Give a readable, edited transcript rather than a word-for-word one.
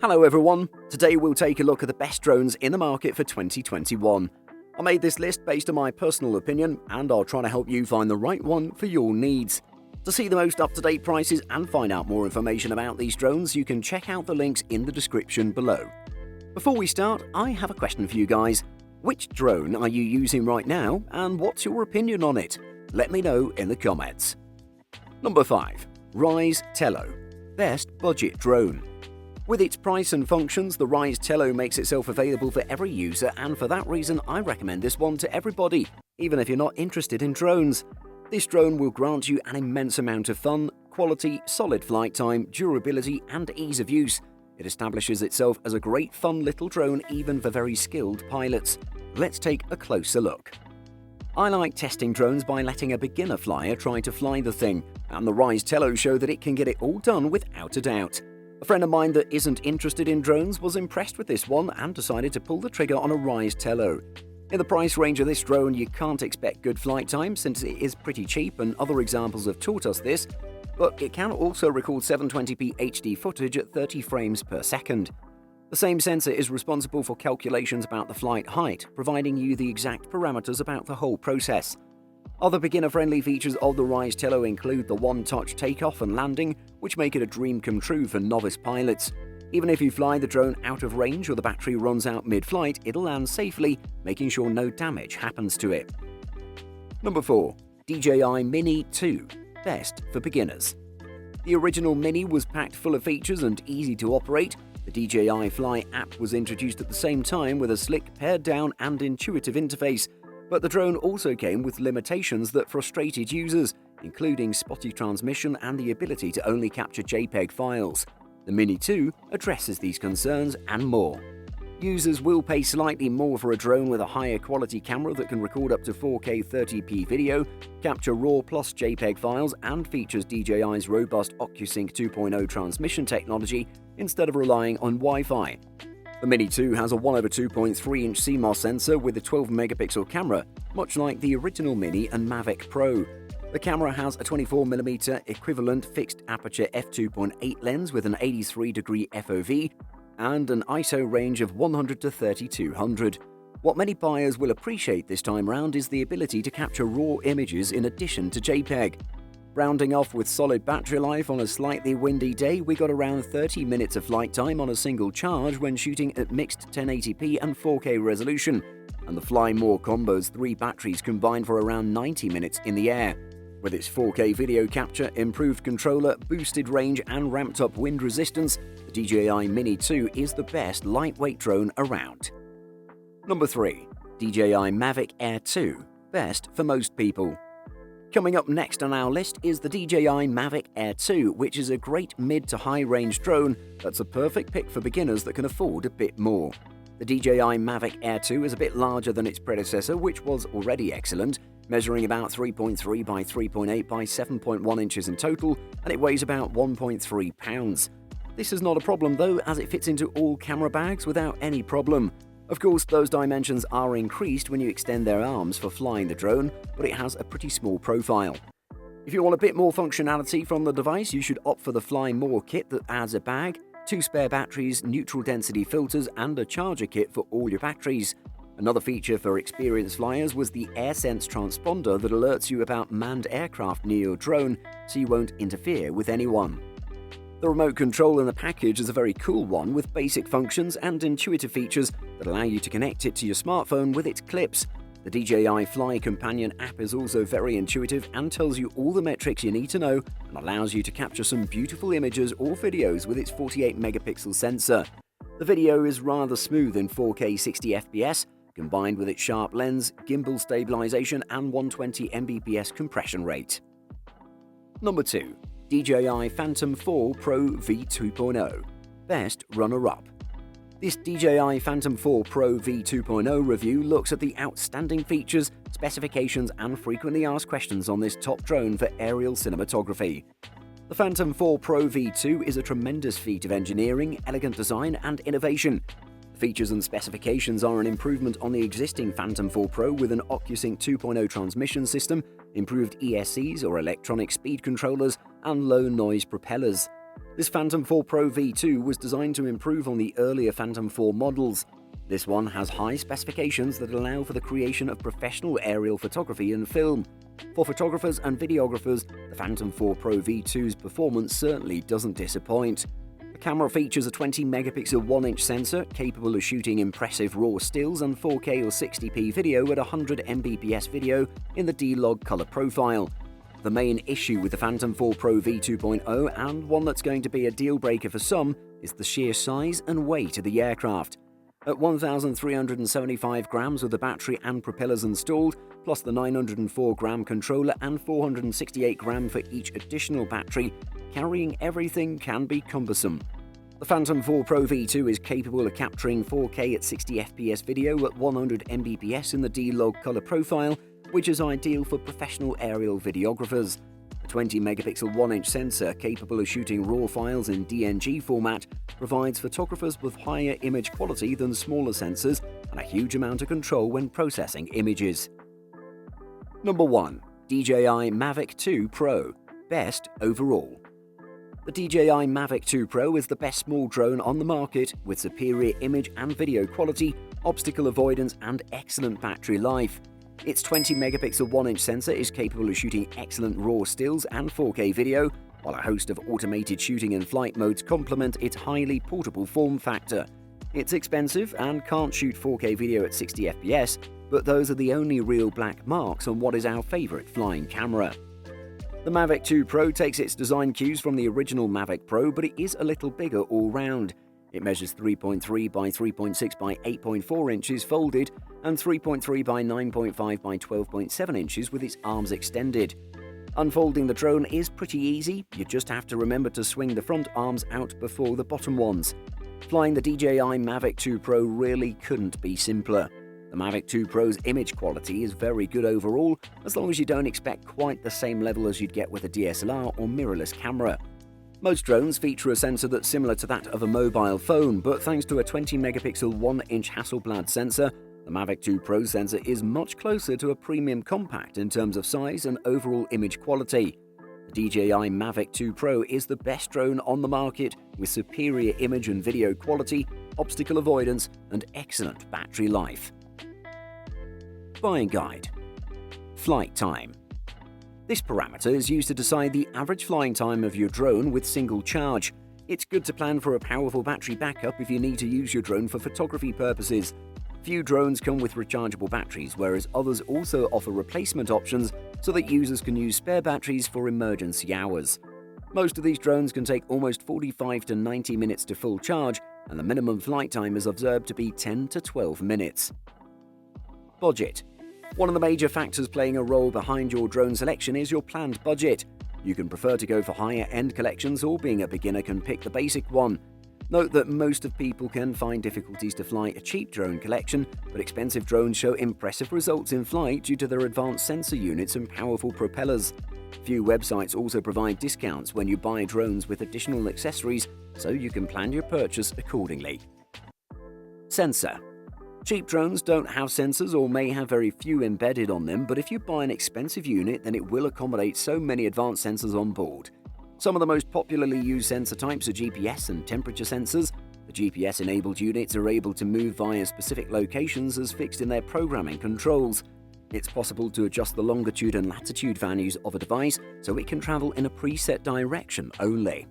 Hello everyone, today we'll take a look at the best drones in the market for 2021. I made this list based on my personal opinion and I'll try to help you find the right one for your needs. To see the most up-to-date prices and find out more information about these drones, you can check out the links in the description below. Before we start, I have a question for you guys. Which drone are you using right now and what's your opinion on it? Let me know in the comments. Number 5. Rise Tello, best budget drone. With its price and functions, the Rise Tello makes itself available for every user, and for that reason I recommend this one to everybody, even if you're not interested in drones. This drone will grant you an immense amount of fun, quality, solid flight time, durability and ease of use. It establishes itself as a great fun little drone even for very skilled pilots. Let's take a closer look. I like testing drones by letting a beginner flyer try to fly the thing, and the Rise Tello show that it can get it all done without a doubt. A friend of mine that isn't interested in drones was impressed with this one and decided to pull the trigger on a Rise Tello. In the price range of this drone, you can't expect good flight time since it is pretty cheap, and other examples have taught us this, but it can also record 720p HD footage at 30 frames per second. The same sensor is responsible for calculations about the flight height, providing you the exact parameters about the whole process. Other beginner-friendly features of the Rise Tello include the one-touch takeoff and landing, which make it a dream come true for novice pilots. Even if you fly the drone out of range or the battery runs out mid-flight, it'll land safely, making sure no damage happens to it. Number 4. DJI Mini 2, best for beginners. The original Mini was packed full of features and easy to operate. The DJI Fly app was introduced at the same time with a slick, pared-down and intuitive interface. But the drone also came with limitations that frustrated users, including spotty transmission and the ability to only capture JPEG files. The Mini 2 addresses these concerns and more. Users will pay slightly more for a drone with a higher quality camera that can record up to 4K 30p video, capture RAW plus JPEG files, and features DJI's robust OcuSync 2.0 transmission technology instead of relying on Wi-Fi. The Mini 2 has a 1/2.3-inch CMOS sensor with a 12-megapixel camera, much like the original Mini and Mavic Pro. The camera has a 24mm equivalent fixed aperture f2.8 lens with an 83-degree FOV and an ISO range of 100 to 3200. What many buyers will appreciate this time round is the ability to capture RAW images in addition to JPEG. Rounding off with solid battery life on a slightly windy day, we got around 30 minutes of flight time on a single charge when shooting at mixed 1080p and 4K resolution, and the Fly More combo's 3 batteries combined for around 90 minutes in the air. With its 4K video capture, improved controller, boosted range and ramped up wind resistance, the DJI Mini 2 is the best lightweight drone around. Number 3. DJI Mavic Air 2, best for most people. Coming up next on our list is the DJI Mavic Air 2, which is a great mid to high range drone that's a perfect pick for beginners that can afford a bit more. The DJI Mavic Air 2 is a bit larger than its predecessor, which was already excellent, measuring about 3.3 by 3.8 by 7.1 inches in total, and it weighs about 1.3 pounds. This is not a problem though, as it fits into all camera bags without any problem. Of course, those dimensions are increased when you extend their arms for flying the drone, but it has a pretty small profile. If you want a bit more functionality from the device, you should opt for the Fly More kit that adds a bag, 2 spare batteries, neutral density filters, and a charger kit for all your batteries. Another feature for experienced flyers was the AirSense transponder that alerts you about manned aircraft near your drone, so you won't interfere with anyone. The remote control in the package is a very cool one with basic functions and intuitive features that allow you to connect it to your smartphone with its clips. The DJI Fly Companion app is also very intuitive and tells you all the metrics you need to know and allows you to capture some beautiful images or videos with its 48-megapixel sensor. The video is rather smooth in 4K 60fps, combined with its sharp lens, gimbal stabilization and 120 Mbps compression rate. Number 2. DJI Phantom 4 Pro V2.0, best runner-up. This DJI Phantom 4 Pro V2.0 review looks at the outstanding features, specifications and frequently asked questions on this top drone for aerial cinematography. The Phantom 4 Pro V2 is a tremendous feat of engineering, elegant design and innovation. The features and specifications are an improvement on the existing Phantom 4 Pro with an OcuSync 2.0 transmission system, improved ESCs or electronic speed controllers, and low-noise propellers. This Phantom 4 Pro V2 was designed to improve on the earlier Phantom 4 models. This one has high specifications that allow for the creation of professional aerial photography and film. For photographers and videographers, the Phantom 4 Pro V2's performance certainly doesn't disappoint. The camera features a 20-megapixel 1-inch sensor capable of shooting impressive raw stills and 4K or 60p video at 100 Mbps video in the D-Log color profile. The main issue with the Phantom 4 Pro V2.0, and one that's going to be a deal-breaker for some, is the sheer size and weight of the aircraft. At 1,375 grams with the battery and propellers installed, plus the 904-gram controller and 468 gram for each additional battery, carrying everything can be cumbersome. The Phantom 4 Pro V2 is capable of capturing 4K at 60 FPS video at 100 Mbps in the D-Log color profile, which is ideal for professional aerial videographers. The 20-megapixel 1-inch sensor, capable of shooting RAW files in DNG format, provides photographers with higher image quality than smaller sensors and a huge amount of control when processing images. Number 1. DJI Mavic 2 Pro. Best overall. The DJI Mavic 2 Pro is the best small drone on the market, with superior image and video quality, obstacle avoidance, and excellent battery life. Its 20-megapixel 1-inch sensor is capable of shooting excellent raw stills and 4K video, while a host of automated shooting and flight modes complement its highly portable form factor. It's expensive and can't shoot 4K video at 60 FPS, but those are the only real black marks on what is our favorite flying camera. The Mavic 2 Pro takes its design cues from the original Mavic Pro, but it is a little bigger all round. It measures 3.3 by 3.6 by 8.4 inches folded and 3.3 by 9.5 by 12.7 inches with its arms extended. Unfolding the drone is pretty easy, you just have to remember to swing the front arms out before the bottom ones. Flying the DJI Mavic 2 Pro really couldn't be simpler. The Mavic 2 Pro's image quality is very good overall, as long as you don't expect quite the same level as you'd get with a DSLR or mirrorless camera. Most drones feature a sensor that's similar to that of a mobile phone, but thanks to a 20-megapixel 1-inch Hasselblad sensor, the Mavic 2 Pro sensor is much closer to a premium compact in terms of size and overall image quality. The DJI Mavic 2 Pro is the best drone on the market, with superior image and video quality, obstacle avoidance, and excellent battery life. Buying guide. Flight time. This parameter is used to decide the average flying time of your drone with single charge. It's good to plan for a powerful battery backup if you need to use your drone for photography purposes. Few drones come with rechargeable batteries, whereas others also offer replacement options so that users can use spare batteries for emergency hours. Most of these drones can take almost 45 to 90 minutes to full charge, and the minimum flight time is observed to be 10 to 12 minutes. Budget. One of the major factors playing a role behind your drone selection is your planned budget. You can prefer to go for higher-end collections, or being a beginner can pick the basic one. Note that most of people can find difficulties to fly a cheap drone collection, but expensive drones show impressive results in flight due to their advanced sensor units and powerful propellers. Few websites also provide discounts when you buy drones with additional accessories, so you can plan your purchase accordingly. Sensor. Cheap drones don't have sensors or may have very few embedded on them, but if you buy an expensive unit, then it will accommodate so many advanced sensors on board. Some of the most popularly used sensor types are GPS and temperature sensors. The GPS-enabled units are able to move via specific locations as fixed in their programming controls. It's possible to adjust the longitude and latitude values of a device so it can travel in a preset direction only.